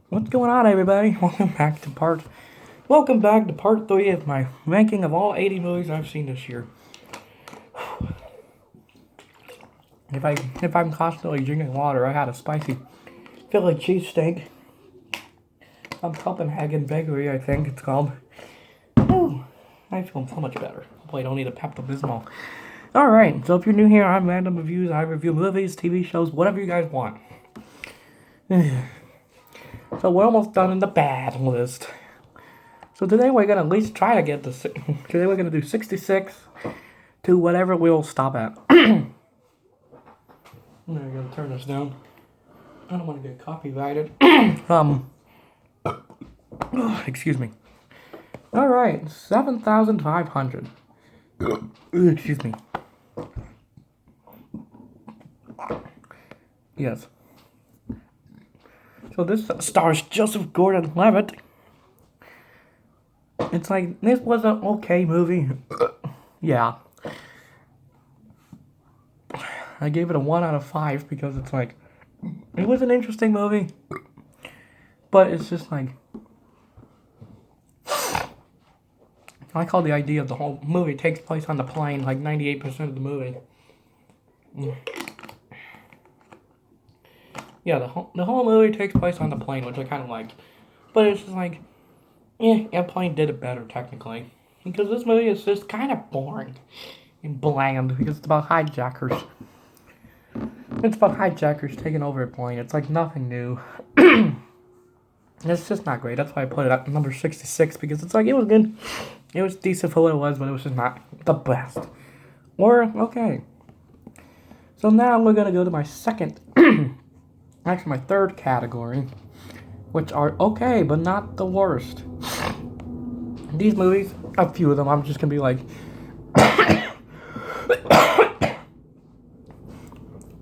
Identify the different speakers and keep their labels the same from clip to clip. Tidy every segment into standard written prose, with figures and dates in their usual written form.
Speaker 1: What's going on, everybody? Welcome back to part 3 of my ranking of all 80 movies I've seen this year. If I'm constantly drinking water, I had a spicy Philly cheesesteak from Copenhagen Bakery, I think it's called. Whew, I feel so much better. Hopefully I don't need a Pepto-Bismol. Alright, so if you're new here, I'm Random Reviews. I review movies, TV shows, whatever you guys want. So we're almost done in the bad list. So today we're gonna at least try to get this. Today we're gonna do 66 to whatever we'll stop at. I'm gonna turn this down. I don't want to get copyrighted. Excuse me. All right, 7,500. Excuse me. Yes. So this stars Joseph Gordon-Levitt. It's like, this was an okay movie. Yeah. I gave it a 1 out of 5 because it's like, it was an interesting movie. But it's just like, I call the idea of the whole movie takes place on the plane, like 98% of the movie. Yeah, the whole movie takes place on the plane, which I kind of like. But it's just like, Airplane did it better, technically. Because this movie is just kind of boring and bland, because it's about hijackers. It's about hijackers taking over a plane. It's like nothing new. It's just not great. That's why I put it at number 66, because it's like, it was good. It was decent for what it was, but it was just not the best. Or, okay. So now we're going to go to my second, actually my third category, which are okay, but not the worst. These movies, a few of them, I'm just going to be like,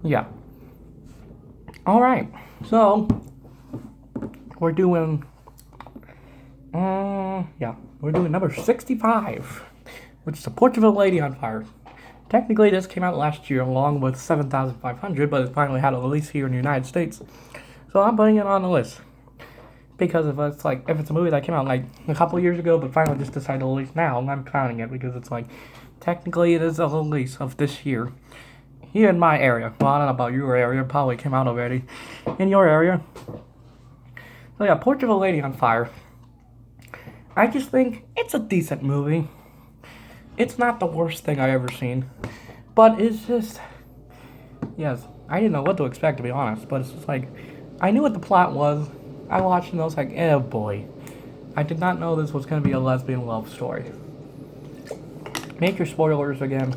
Speaker 1: yeah. Alright, so, we're doing number 65, which is A Portrait of a Lady on Fire. Technically, this came out last year along with 7,500, but it finally had a release here in the United States. So I'm putting it on the list. Because if it's a movie that came out like a couple years ago, but finally just decided to release now, I'm counting it because it's like, technically it is a release of this year. Here in my area. Well, I don't know about your area, it probably came out already. In your area. So yeah, Portrait of a Lady on Fire. I just think it's a decent movie. It's not the worst thing I've ever seen. But it's just, yes, I didn't know what to expect, to be honest. But it's just like, I knew what the plot was. I watched it and I was like, oh boy. I did not know this was going to be a lesbian love story. Make your spoilers again.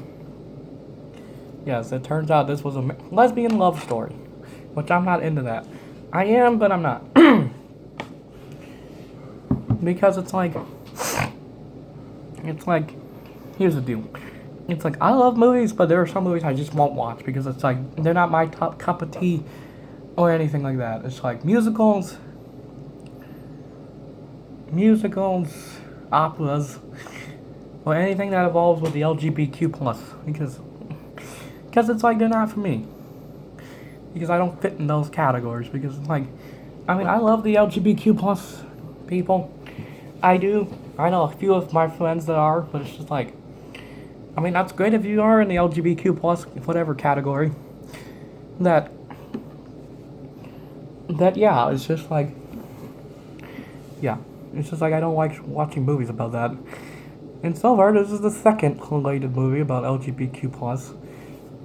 Speaker 1: Yes, it turns out this was a lesbian love story. Which I'm not into that. I am, but I'm not. Because it's like, here's the deal. It's like, I love movies, but there are some movies I just won't watch because it's like, they're not my top cup of tea or anything like that. It's like musicals, operas, or anything that involves with the LGBTQ plus, because it's like, they're not for me. Because I don't fit in those categories, because it's like, I mean, I love the LGBTQ plus people. I do. I know a few of my friends that are, but it's just like, I mean, that's great if you are in the LGBTQ plus whatever category. That yeah, it's just like, yeah, it's just like I don't like watching movies about that. And so far, this is the second related movie about LGBTQ plus,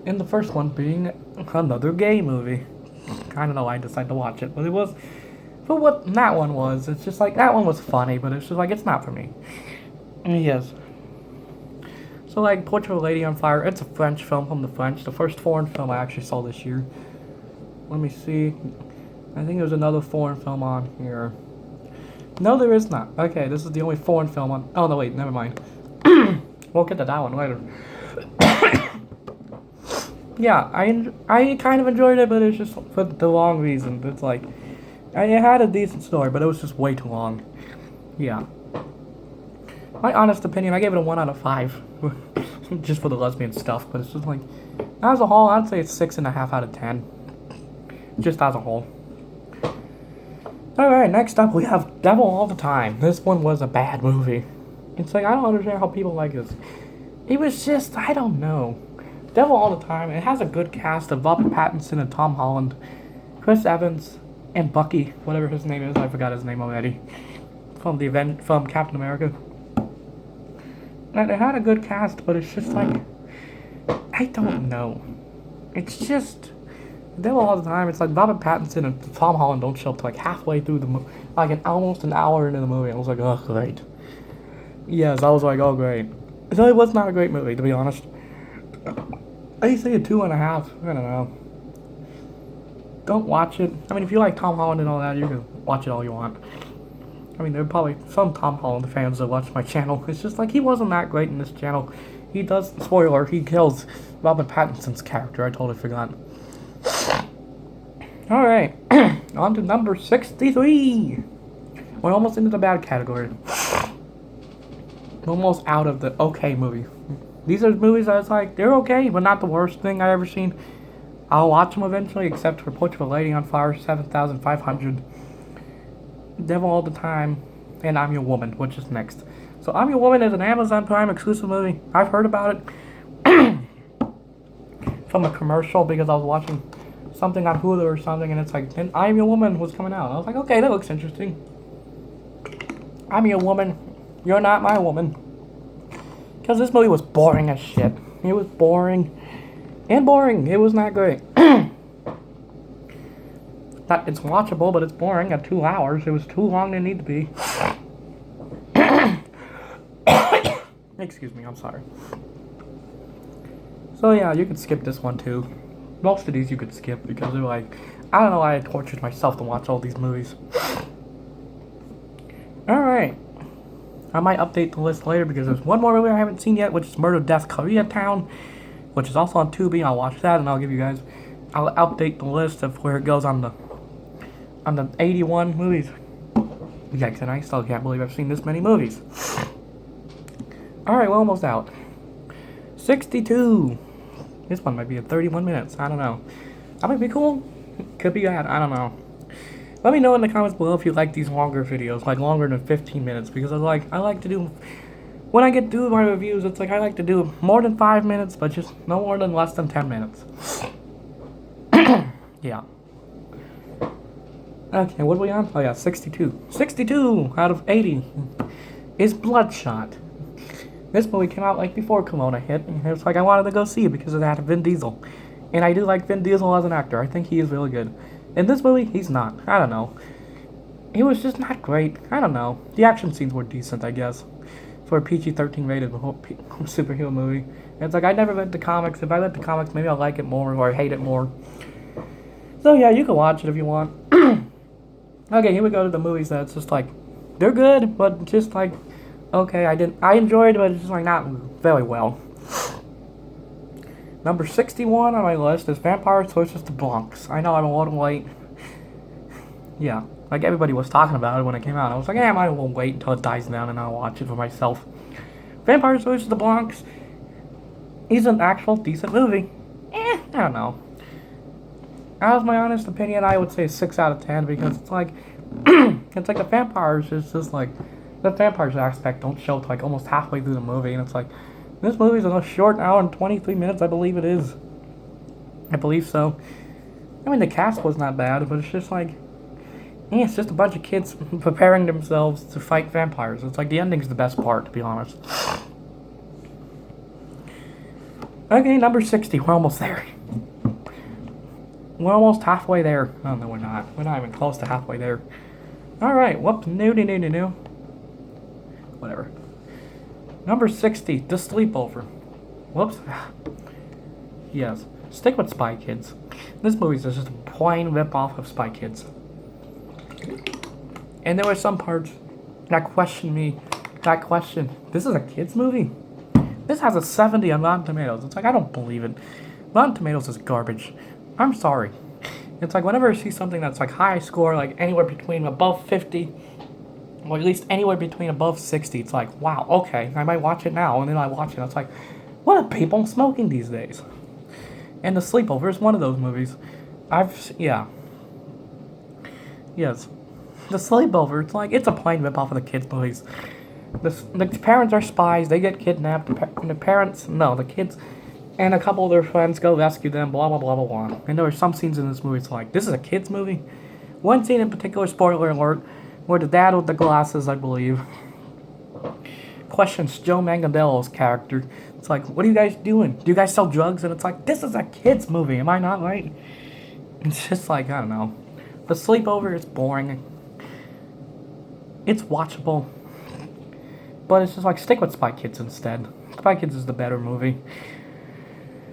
Speaker 1: and the first one being another gay movie. I don't know why I decided to watch it, but it was. For what that one was, it's just like, that one was funny, but it's just like, it's not for me. Yes. So like, Portrait of a Lady on Fire, it's a French film from the French. The first foreign film I actually saw this year. Let me see. I think there's another foreign film on here. No, there is not. Okay, this is the only foreign film on. Oh, no, wait, never mind. We'll get to that one later. Yeah, I kind of enjoyed it, but it's just for the wrong reason. It's like, it had a decent story, but it was just way too long. Yeah. My honest opinion, I gave it a 1 out of 5. Just for the lesbian stuff, but it's just like, as a whole, I'd say it's 6.5 out of 10. Just as a whole. Alright, next up we have Devil All the Time. This one was a bad movie. It's like, I don't understand how people like this. It was just, I don't know. Devil All the Time, it has a good cast of Robert Pattinson and Tom Holland, Chris Evans, and Bucky, whatever his name is, I forgot his name already, from Captain America. And it had a good cast, but it's just like, I don't know. It's just, Devil All the Time, it's like Robert Pattinson and Tom Holland don't show up to like halfway through the movie, like almost an hour into the movie, and I was like, oh, great. Yes, I was like, oh, great. So it was not a great movie, to be honest. I say a 2.5. I don't know. Don't watch it. I mean, if you like Tom Holland and all that, you can watch it all you want. I mean, there are probably some Tom Holland fans that watch my channel. It's just like, he wasn't that great in this channel. He does, spoiler, he kills Robert Pattinson's character. I totally forgot. Alright, on to number 63. We're almost into the bad category. Almost out of the okay movie. These are movies that it's like, they're okay, but not the worst thing I ever seen. I'll watch them eventually, except for Portrait of a Lady on Fire, 7,500. Devil All the Time, and I'm Your Woman, which is next. So I'm Your Woman is an Amazon Prime exclusive movie. I've heard about it from a commercial because I was watching something on Hulu or something, and it's like, and I'm Your Woman was coming out. I was like, okay, that looks interesting. I'm Your Woman. You're Not My Woman. Because this movie was boring as shit. It was boring. And boring. It was not great. It's watchable, but it's boring at 2 hours. It was too long than it need to be. Excuse me, I'm sorry. So yeah, you could skip this one too. Most of these you could skip because they're like, I don't know why I tortured myself to watch all these movies. Alright. I might update the list later because there's one more movie I haven't seen yet, which is Murder, Death, Koreatown, which is also on Tubi. I'll watch that and I'll update the list of where it goes on the 81 movies. Yikes, and I still can't believe I've seen this many movies. Alright, we're almost out. 62. This one might be at 31 minutes. I don't know. That might be cool. Could be bad. I don't know. Let me know in the comments below if you like these longer videos, like longer than 15 minutes, because I like to do, when I get through my reviews, it's like I like to do more than 5 minutes, but just no more than less than 10 minutes. Yeah. Okay, what are we on? Oh yeah, 62. 62 out of 80 is Bloodshot. This movie came out like before Corona hit, and it's like I wanted to go see it because it had Vin Diesel. And I do like Vin Diesel as an actor. I think he is really good. In this movie, he's not. I don't know. He was just not great. I don't know. The action scenes were decent, I guess, for a PG-13 rated superhero movie. And it's like, I never read the comics. If I read the comics, maybe I'll like it more or hate it more. So yeah, you can watch it if you want. Okay, here we go to the movies that's just like, they're good, but just like, okay, I enjoyed it, but it's just like not very well. Number 61 on my list is Vampires vs. the Bronx. I know I'm a little late. Yeah, like everybody was talking about it when it came out. I was like, I might as well wait until it dies down and I'll watch it for myself. Vampires vs. the Bronx is an actual decent movie. I don't know. As my honest opinion, I would say 6 out of 10 because it's like, it's like the vampires is just like, the vampires aspect don't show till like almost halfway through the movie, and it's like, this movie's a short hour and 23 minutes, I believe it is. I believe so. I mean, the cast was not bad, but it's just like, it's just a bunch of kids preparing themselves to fight vampires. It's like, the ending's the best part, to be honest. Okay, number 60, we're almost there. We're almost halfway there. Oh, no, we're not. We're not even close to halfway there. Alright, whoops, no. Whatever. Number 60, The Sleepover. Whoops. Yes, stick with Spy Kids. This movie is just a plain rip-off of Spy Kids. And there were some parts that questioned me. This is a kids movie? This has a 70 on Rotten Tomatoes. It's like, I don't believe it. Rotten Tomatoes is garbage. I'm sorry. It's like, whenever I see something that's like high score, like anywhere between above 50, or at least anywhere between above 60, it's like, wow, okay, I might watch it now, and then I watch it, and it's like, what are people smoking these days? And The Sleepover is one of those movies. Yeah. Yes. The Sleepover, it's like, it's a plain ripoff of the kids' movies. The parents are spies, they get kidnapped, and the parents, no, the kids and a couple of their friends go rescue them, blah, blah, blah, blah, blah. And there are some scenes in this movie, it's like, this is a kids' movie? One scene in particular, spoiler alert, where the dad with the glasses, I believe, questions Joe Manganiello's character. It's like, what are you guys doing? Do you guys sell drugs? And it's like, this is a kids' movie, am I not right? It's just like, I don't know. The Sleepover is boring. It's watchable. But it's just like, stick with Spy Kids instead. Spy Kids is the better movie.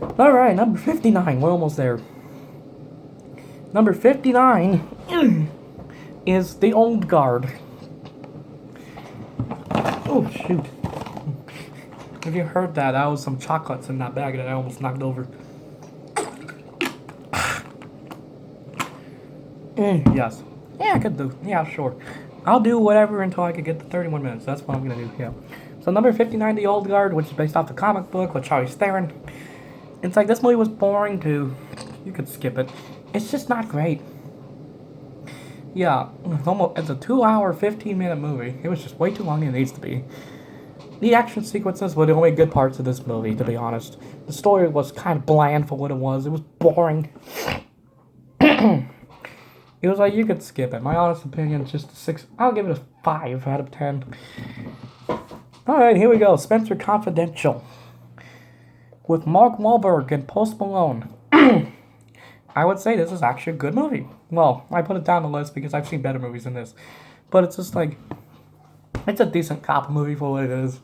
Speaker 1: Alright, number 59. We're almost there. Number 59 is The Old Guard. Oh, shoot. Have you heard that? That was some chocolates in that bag that I almost knocked over. Yes. Yeah, I could do. Yeah, sure. I'll do whatever until I can get to 31 minutes. That's what I'm going to do, yeah. So number 59, The Old Guard, which is based off the comic book with Charlize Theron. It's like, this movie was boring too. You could skip it. It's just not great. Yeah, it's a 2-hour, 15-minute movie. It was just way too long than it needs to be. The action sequences were the only good parts of this movie, to be honest. The story was kind of bland for what it was. It was boring. It was like, you could skip it. My honest opinion, just a 6. I'll give it a 5 out of 10. Alright, here we go. Spencer Confidential. With Mark Wahlberg and Post Malone. I would say this is actually a good movie. Well, I put it down the list because I've seen better movies than this. But it's just like, it's a decent cop movie for what it is.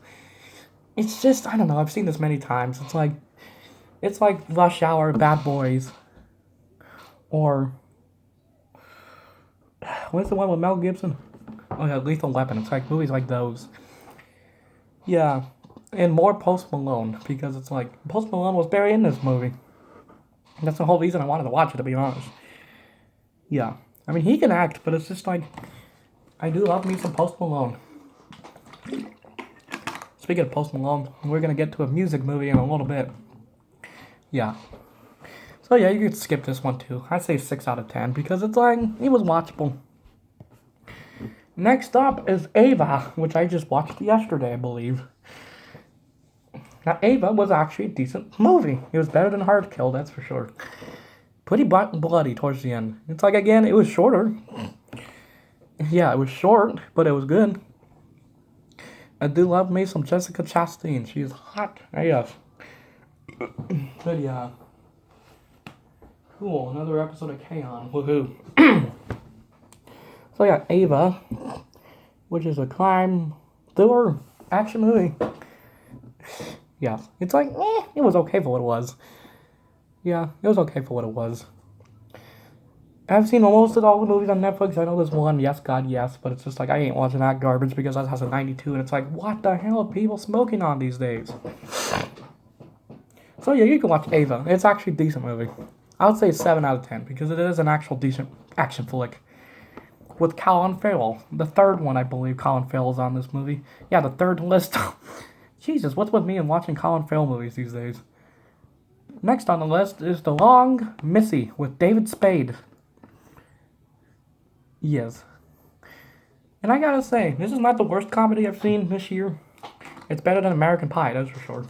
Speaker 1: It's just, I don't know, I've seen this many times. It's like Rush Hour, Bad Boys. Or, what's the one with Mel Gibson? Oh yeah, Lethal Weapon. It's like movies like those. Yeah, and more Post Malone, because it's like, Post Malone was barely in this movie. That's the whole reason I wanted to watch it, to be honest. Yeah, I mean, he can act, but it's just like, I do love me some Post Malone. Speaking of Post Malone, we're going to get to a music movie in a little bit. Yeah. So yeah, you could skip this one too. I'd say 6 out of 10, because it's like, it was watchable. Next up is Ava, which I just watched yesterday, I believe. Now, Ava was actually a decent movie. It was better than Hard Kill, that's for sure. Pretty bloody towards the end. It's like, again, it was shorter. Yeah, it was short, but it was good. I do love me some Jessica Chastain. She's hot. Yes. But yeah. Cool, another episode of K-On! Woohoo. So yeah, Ava, which is a crime thriller action movie. Yeah, it's like, it was okay for what it was. Yeah, it was okay for what it was. I've seen almost all the movies on Netflix. I know there's one, yes, God, yes, but it's just like, I ain't watching that garbage because that has a 92, and it's like, what the hell are people smoking on these days? So yeah, you can watch Ava. It's actually a decent movie. I would say 7 out of 10, because it is an actual decent action flick. With Colin Farrell. The third one, I believe, Colin Farrell's on this movie. Yeah, the third list. Jesus, what's with me and watching Colin Farrell movies these days? Next on the list is The Long Missy with David Spade. Yes. And I gotta say, this is not the worst comedy I've seen this year. It's better than American Pie, that's for sure.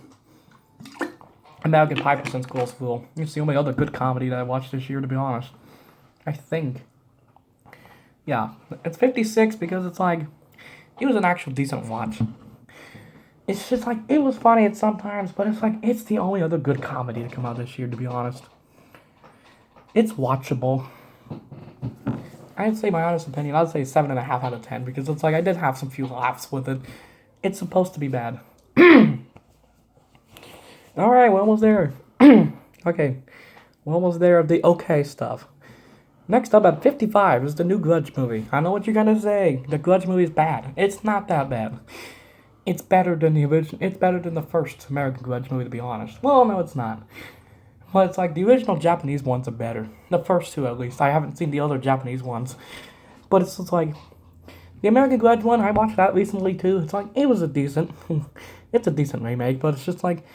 Speaker 1: American Pie presents Girls School. It's the only other good comedy that I watched this year, to be honest. I think. Yeah, it's 56 because it's like, it was an actual decent watch. It's just like, it was funny at some times, but it's like, it's the only other good comedy to come out this year, to be honest. It's watchable. I'd say my honest opinion, I'd say 7.5 out of 10, because it's like, I did have some few laughs with it. It's supposed to be bad. Alright, we're almost there. Okay, we're almost there of the okay stuff. Next up at 55 is the new Grudge movie. I know what you're gonna say. The Grudge movie is bad. It's not that bad. It's better than the original. It's better than the first American Grudge movie, to be honest. Well, no, it's not. But it's like, the original Japanese ones are better. The first two, at least. I haven't seen the other Japanese ones. But it's just like, the American Grudge one, I watched that recently too. It's like, it was a decent, it's a decent remake, but it's just like,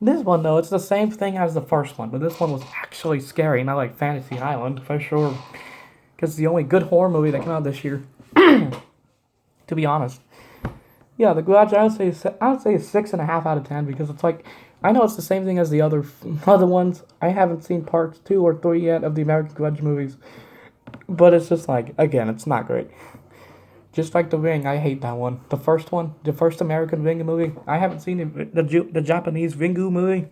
Speaker 1: this one though, it's the same thing as the first one, but this one was actually scary, not like Fantasy Island, for sure. because it's the only good horror movie that came out this year. To be honest. Yeah, The Grudge, I would say a 6.5 out of 10 because it's like, I know it's the same thing as the other ones. I haven't seen parts 2 or 3 yet of the American Grudge movies, but it's just like, again, it's not great. Just like The Ring, I hate that one. The first one, the first American Ring movie. I haven't seen the Japanese Ringu movie,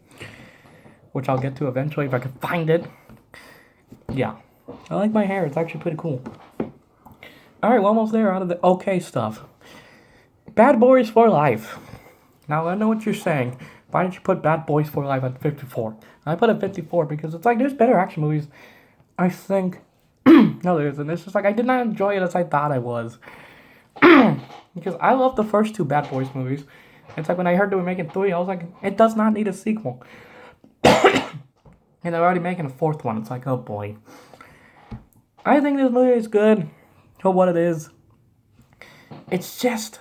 Speaker 1: which I'll get to eventually if I can find it. Yeah, I like my hair. It's actually pretty cool. All right, we're almost there out of the okay stuff. Bad Boys for Life. Now, I know what you're saying. Why did you put Bad Boys for Life at 54? I put it at 54 because it's like there's better action movies. I think. No, there isn't. It's just like I did not enjoy it as I thought I was. Because I love the first 2 Bad Boys movies. It's like when I heard they were making 3, I was like, it does not need a sequel. And they're already making a 4th one. It's like, oh boy. I think this movie is good for what it is. It's just,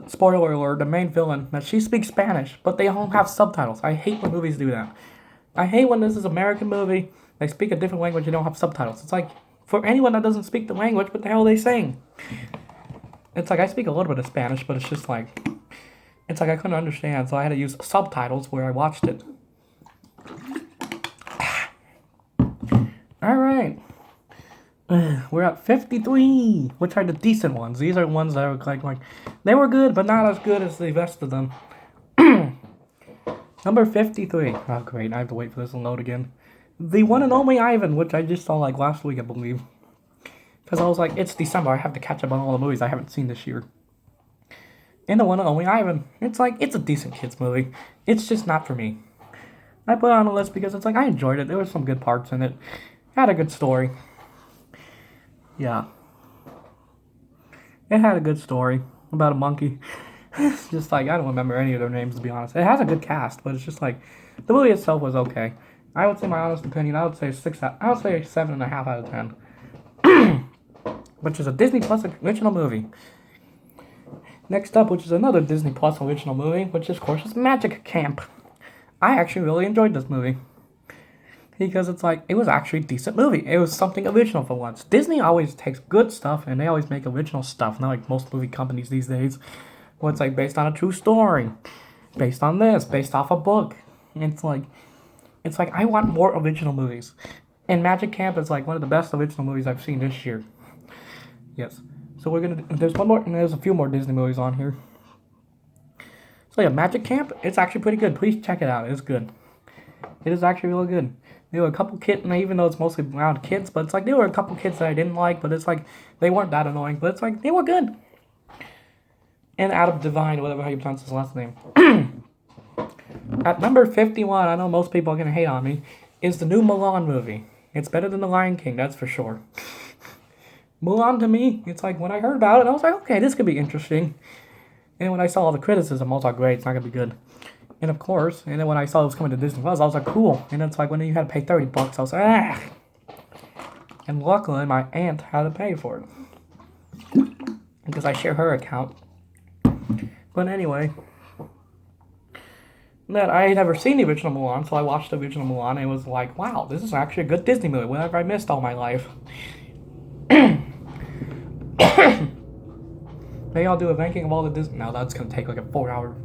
Speaker 1: spoiler alert, the main villain, that she speaks Spanish, but they don't have subtitles. I hate when movies do that. I hate when this is an American movie, they speak a different language and don't have subtitles. It's like, for anyone that doesn't speak the language, what the hell are they saying? It's like, I speak a little bit of Spanish, but it's just like, it's like I couldn't understand, so I had to use subtitles where I watched it. Alright. We're at 53, which are the decent ones. These are ones that are like, they were good, but not as good as the rest of them. Number 53. Oh, great. I have to wait for this to load again. The One and Only Ivan, which I just saw like last week, I believe. Because I was like, it's December. I have to catch up on all the movies I haven't seen this year. And The One and Only Ivan. It's like, it's a decent kids movie. It's just not for me. I put it on the list because it's like, I enjoyed it. There were some good parts in it. Had a good story. Yeah. It had a good story about a monkey. It's just like, I don't remember any of their names, to be honest. It has a good cast, but it's just like, the movie itself was okay. I would say my honest opinion, I would say a 7.5 out of 10. Which is a Disney Plus original movie. Next up, which is another Disney Plus original movie, which of course is Magic Camp. I actually really enjoyed this movie. Because it's like, it was actually a decent movie. It was something original for once. Disney always takes good stuff, and they always make original stuff. Not like most movie companies these days. Where it's like based on a true story. Based on this. Based off a book. And it's like, I want more original movies. And Magic Camp is like one of the best original movies I've seen this year. Yes. So there's one more, and there's a few more Disney movies on here. So yeah, Magic Camp, it's actually pretty good. Please check it out. It's good. It is actually really good. There were a couple kids, and even though it's mostly around kids, but it's like there were a couple kids that I didn't like, but it's like they weren't that annoying, but it's like they were good. And Adam Devine, whatever how you pronounce his last name. At number 51, I know most people are going to hate on me, is the new Mulan movie. It's better than The Lion King, that's for sure. Mulan, to me, it's like when I heard about it, I was like, okay, this could be interesting. And when I saw all the criticism, I was like, great, it's not going to be good. And of course, and then when I saw it was coming to Disney Plus, I was like, cool. And it's like when you had to pay $30, I was like, ah. And luckily, my aunt had to pay for it. Because I share her account. But anyway. That I had never seen the original Mulan, so I watched the original Mulan and it was like, wow, this is actually a good Disney movie. Whatever I missed all my life. Maybe I'll do a ranking of all the Disney. No, that's going to take like a 4-hour.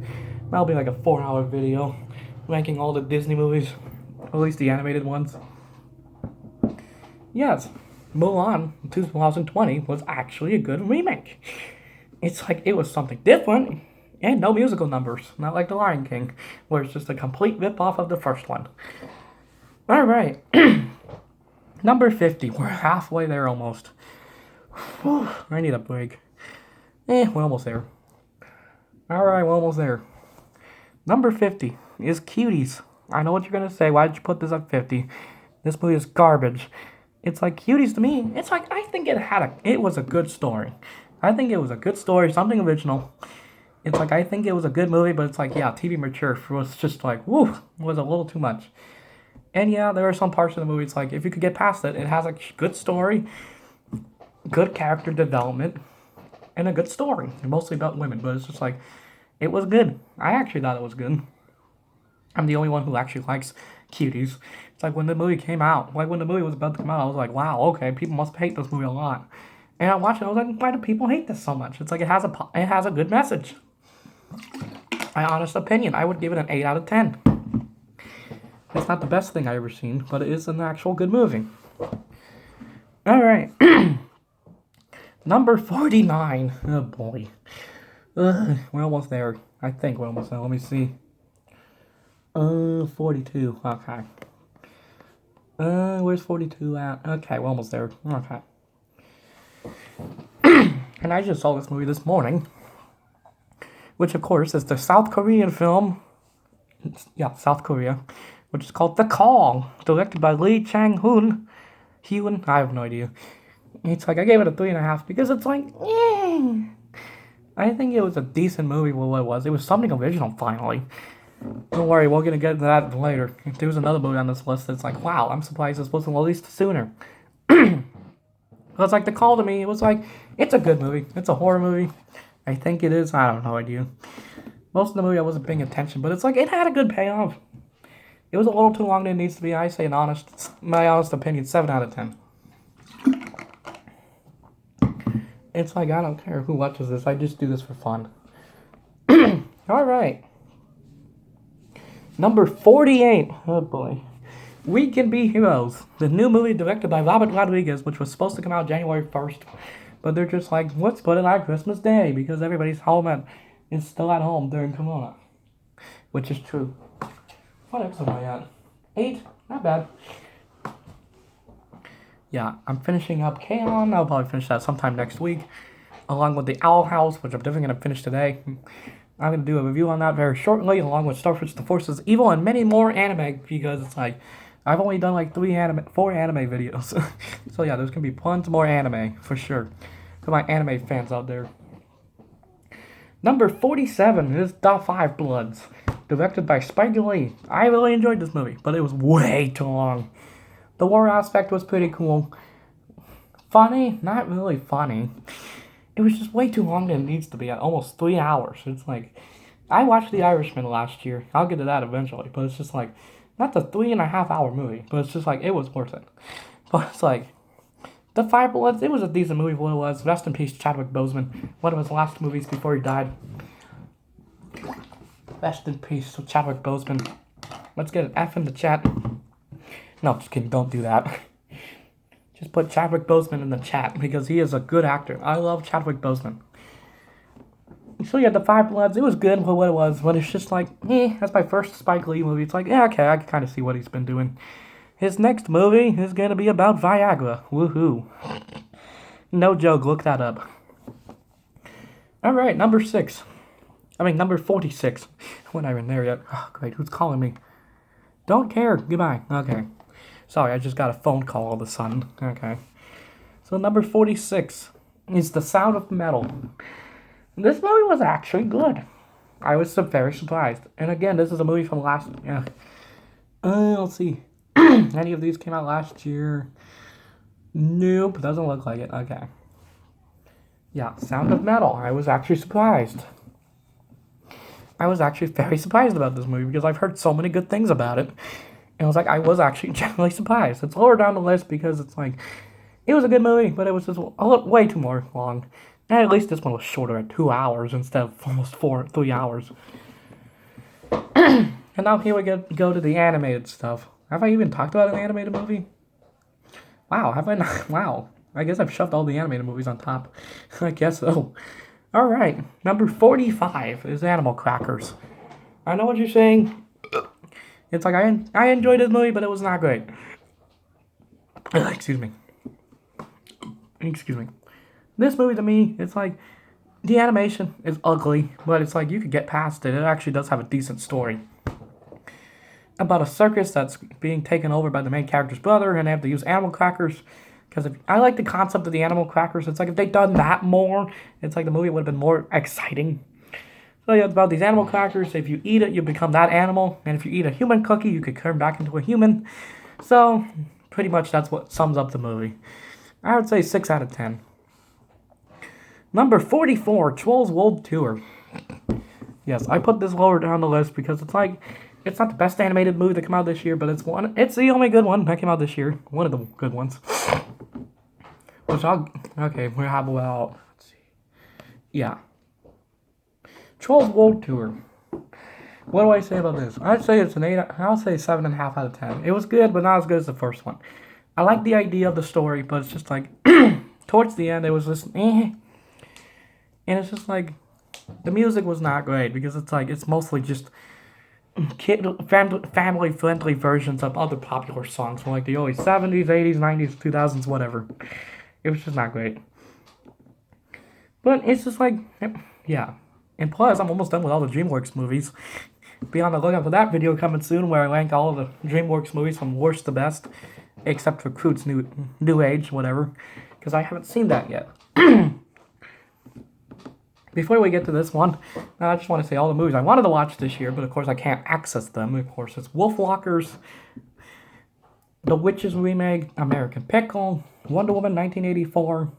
Speaker 1: That'll be like a 4-hour video. Ranking all the Disney movies. Or at least the animated ones. Yes. Mulan 2020 was actually a good remake. It's like it was something different. And no musical numbers. Not like The Lion King. Where it's just a complete rip-off of the first one. Alright. Number 50. We're halfway there almost. Whew, I need a break. We're almost there. Alright, we're almost there. Number 50 is Cuties. I know what you're going to say. Why did you put this at 50? This movie is garbage. It's like Cuties to me. It's like, I think it was a good story. I think it was a good story, something original. It's like, I think it was a good movie, but it's like, yeah, TV mature was just like, woo, was a little too much. And yeah, there are some parts of the movie, it's like, if you could get past it, it has a good story, good character development, and a good story. Mostly about women, but it's just like, it was good. I actually thought it was good. I'm the only one who actually likes cuties. It's like when the movie came out, like when the movie was about to come out, I was like, wow, okay, people must hate this movie a lot. And I watched it, I was like, why do people hate this so much? It's like it has a good message. My honest opinion, I would give it an 8 out of 10. It's not the best thing I've ever seen, but it is an actual good movie. Alright. Number 49. Oh boy. We're almost there. I think we're almost there. Let me see. 42. Okay. Where's 42 at? Okay, we're almost there. Okay. And I just saw this movie this morning, which of course is the South Korean film. Yeah, South Korea, which is called The Call, directed by Lee Chang-hoon. I have no idea. It's like I gave it a 3.5 because it's like, I think it was a decent movie for what it was. It was something original finally. Don't worry, we're gonna get into that later. There was another movie on this list that's like, wow, I'm surprised this wasn't released sooner. It's like The Call to me, it was like, it's a good movie. It's a horror movie. I think it is. I have no idea. Most of the movie I wasn't paying attention, but it's like, it had a good payoff. It was a little too long than it needs to be. I say my honest opinion, 7 out of 10. It's like, I don't care who watches this. I just do this for fun. Alright. Number 48. Oh boy. We Can Be Heroes. The new movie directed by Robert Rodriguez, which was supposed to come out January 1st. But they're just like, let's put it on Christmas Day because everybody's home and is still at home during Corona. Which is true. What episode am I at? 8? Not bad. Yeah, I'm finishing up K-On! I'll probably finish that sometime next week. Along with The Owl House, which I'm definitely going to finish today. I'm going to do a review on that very shortly, along with Starfish The Forces Evil and many more anime, because it's like, I've only done like 4 anime videos. So yeah, there's going to be tons more anime, for sure. For my anime fans out there. Number 47 is Da 5 Bloods, directed by Spike Lee. I really enjoyed this movie, but it was way too long. The war aspect was pretty cool. Funny? Not really funny. It was just way too long than it needs to be, at almost 3 hours. It's like, I watched The Irishman last year. I'll get to that eventually, but it's just like, not the 3.5 hour movie, but it's just like, it was worth it. But it's like, The 5 Bloods, it was a decent movie for what it was. Rest in peace, Chadwick Boseman. One of his last movies before he died. Rest in peace to Chadwick Boseman. Let's get an F in the chat. No, just kidding, don't do that. Just put Chadwick Boseman in the chat, because he is a good actor. I love Chadwick Boseman. So yeah, The 5 Bloods, it was good for what it was, but it's just like, that's my first Spike Lee movie. It's like, yeah, okay, I can kind of see what he's been doing. His next movie is going to be about Viagra. Woohoo. No joke, look that up. Alright, number 46. We're not even there yet. Oh, great, who's calling me? Don't care, goodbye. Okay. Sorry, I just got a phone call all of a sudden. Okay. So number 46 is The Sound of Metal. This movie was actually good. I was very surprised. And again, this is a movie from last... let's see. Any of these came out last year? Nope, doesn't look like it. Okay. Yeah, Sound of Metal. I was actually surprised. I was actually very surprised about this movie because I've heard so many good things about it. And I was like, I was actually genuinely surprised. It's lower down the list because it's like, it was a good movie, but it was just way too more long. And at least this one was shorter at 2 hours instead of almost 3 hours. And now here we go to the animated stuff. Have I even talked about an animated movie? Wow, have I not? Wow. I guess I've shoved all the animated movies on top. I guess so. Alright, number 45 is Animal Crackers. I know what you're saying. It's like, I enjoyed this movie, but it was not great. Excuse me. This movie, to me, it's like, the animation is ugly, but it's like, you could get past it. It actually does have a decent story. About a circus that's being taken over by the main character's brother, and they have to use animal crackers. Because I like the concept of the animal crackers. It's like, if they'd done that more, it's like the movie would have been more exciting. So yeah, it's about these animal crackers. If you eat it, you become that animal. And if you eat a human cookie, you could turn back into a human. So, pretty much that's what sums up the movie. I would say 6 out of 10. Number 44, Trolls World Tour. Yes, I put this lower down the list because it's like, It's not the best animated movie that came out this year, but it's the only good one that came out this year. One of the good ones. Okay, we have about, let's see. Yeah. Trolls World Tour. What do I say about this? I'd say it's an 8, I'll say 7.5 out of 10. It was good, but not as good as the first one. I like the idea of the story, but it's just like, towards the end, it was just, And it's just like, the music was not great, because it's like, it's mostly just family-friendly versions of other popular songs from like the early 70s, 80s, 90s, 2000s, whatever. It was just not great. But it's just like, yeah. And plus, I'm almost done with all the DreamWorks movies. Be on the lookout for that video coming soon, where I rank all of the DreamWorks movies from worst to best, except for Crude's New Age, whatever, because I haven't seen that yet. Before we get to this one, I just want to say all the movies I wanted to watch this year, but of course I can't access them. Of course, it's Wolfwalkers, The Witches remake, American Pickle, Wonder Woman 1984,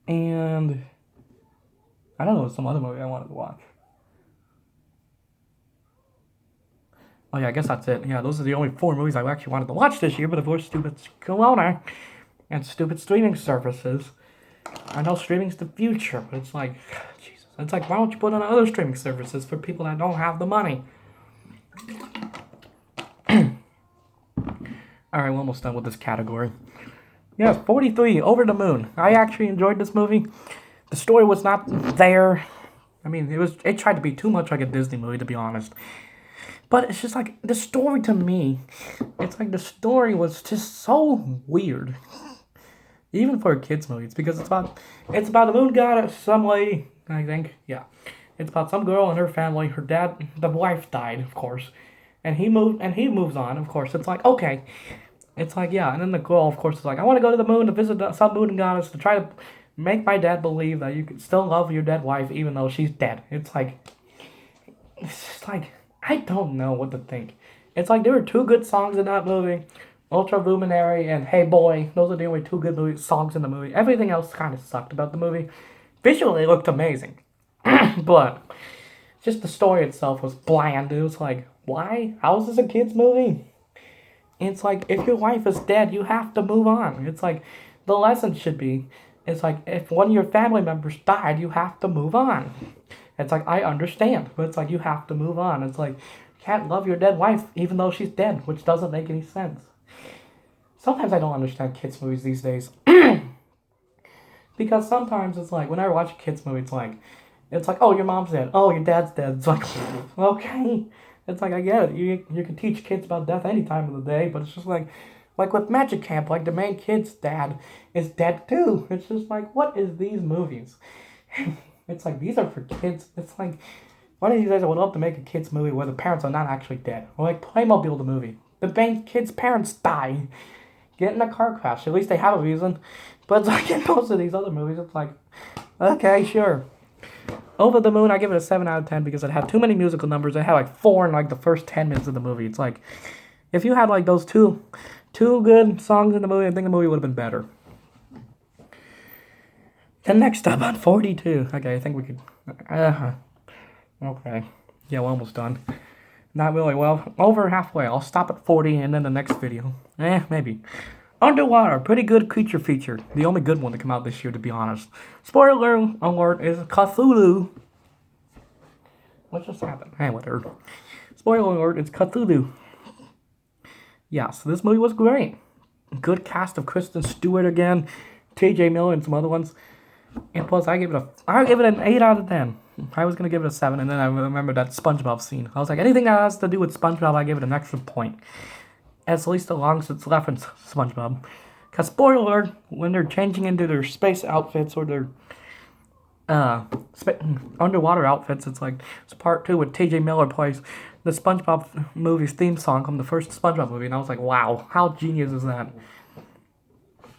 Speaker 1: and I don't know, some other movie I wanted to watch. Oh yeah, I guess that's it. Yeah, those are the only 4 movies I actually wanted to watch this year, but of course, stupid Corona and stupid streaming services. I know streaming's the future, but it's like, Jesus. It's like, why don't you put on other streaming services for people that don't have the money? Alright, we're almost done with this category. Yes, 43, Over the Moon. I actually enjoyed this movie. The story was not there. I mean, it tried to be too much like a Disney movie, to be honest. But it's just like, the story to me, it's like the story was just so weird. Even for a kid's movie, it's because it's about a moon goddess, some lady, I think, yeah. It's about some girl and her family. Her dad, the wife died, of course, and he moves on, of course. It's like, okay, it's like, yeah, and then the girl, of course, is like, I want to go to the moon to visit some moon goddess to try to make my dad believe that you can still love your dead wife even though she's dead. It's just like, I don't know what to think. It's like, there were 2 good songs in that movie. Ultra Luminary and Hey Boy. Those are the only 2 good songs in the movie. Everything else kind of sucked about the movie. Visually, it looked amazing. But just the story itself was bland. It was like, why? How is this a kid's movie? It's like, if your wife is dead, you have to move on. It's like, the lesson should be, it's like, if one of your family members died, you have to move on. It's like, I understand, but it's like, you have to move on. It's like, you can't love your dead wife even though she's dead, which doesn't make any sense. Sometimes I don't understand kids' movies these days. Because sometimes it's like, whenever I watch a kids' movie, it's like, oh, your mom's dead. Oh, your dad's dead. It's like, okay. It's like, I get it. You can teach kids about death any time of the day, but it's just like with Magic Camp, like the main kid's dad is dead too. It's just like, what is these movies? It's like, these are for kids. It's like, one of these days I would love to make a kids' movie where the parents are not actually dead. Or like Playmobil the movie. The main kid's parents die. Get in a car crash. At least they have a reason. But it's like in most of these other movies, it's like, okay, sure. Over the Moon, I give it a 7 out of 10 because it had too many musical numbers. It had like 4 in like the first 10 minutes of the movie. It's like, if you had like those two good songs in the movie, I think the movie would have been better. Then next up on 42. Okay, I think we could, okay. Yeah, we're almost done. Not really, well, over halfway. I'll stop at 40 and then the next video. Maybe. Underwater, pretty good creature feature. The only good one to come out this year, to be honest. Spoiler alert is Cthulhu. What just happened? Hey, whatever. Spoiler alert, it's Cthulhu. Yeah, so this movie was great. Good cast of Kristen Stewart again, T.J. Miller and some other ones. And plus, I give it an 8 out of 10. I was going to give it a 7, and then I remembered that SpongeBob scene. I was like, anything that has to do with SpongeBob, I give it an extra point. At least as long as it's reference SpongeBob. Because, spoiler alert, when they're changing into their space outfits or their underwater outfits, it's like, it's part 2 with T.J. Miller plays the SpongeBob movie's theme song from the first SpongeBob movie, and I was like, wow, how genius is that?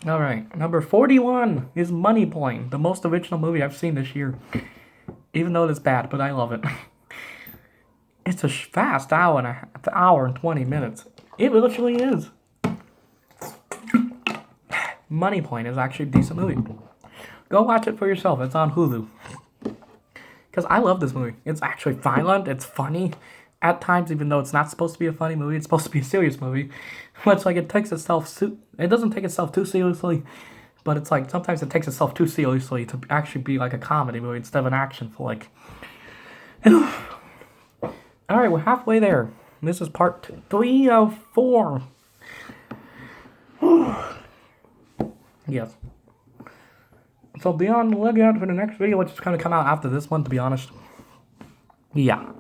Speaker 1: Alright, number 41 is Money Plane, the most original movie I've seen this year. Even though it's bad, but I love it. It's a fast hour and 20 minutes. It literally is. Money Plane is actually a decent movie. Go watch it for yourself. It's on Hulu. Because I love this movie. It's actually violent. It's funny. at times, even though it's not supposed to be a funny movie, it's supposed to be a serious movie. But it's like it doesn't take itself too seriously, but it's like sometimes it takes itself too seriously to actually be like a comedy movie instead of an action flick. Alright, we're halfway there. This is part 3 of 4. Yes. So be on the lookout for the next video, which is going to come out after this one, to be honest. Yeah.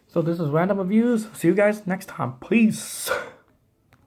Speaker 1: So this is Random Reviews. See you guys next time. Peace.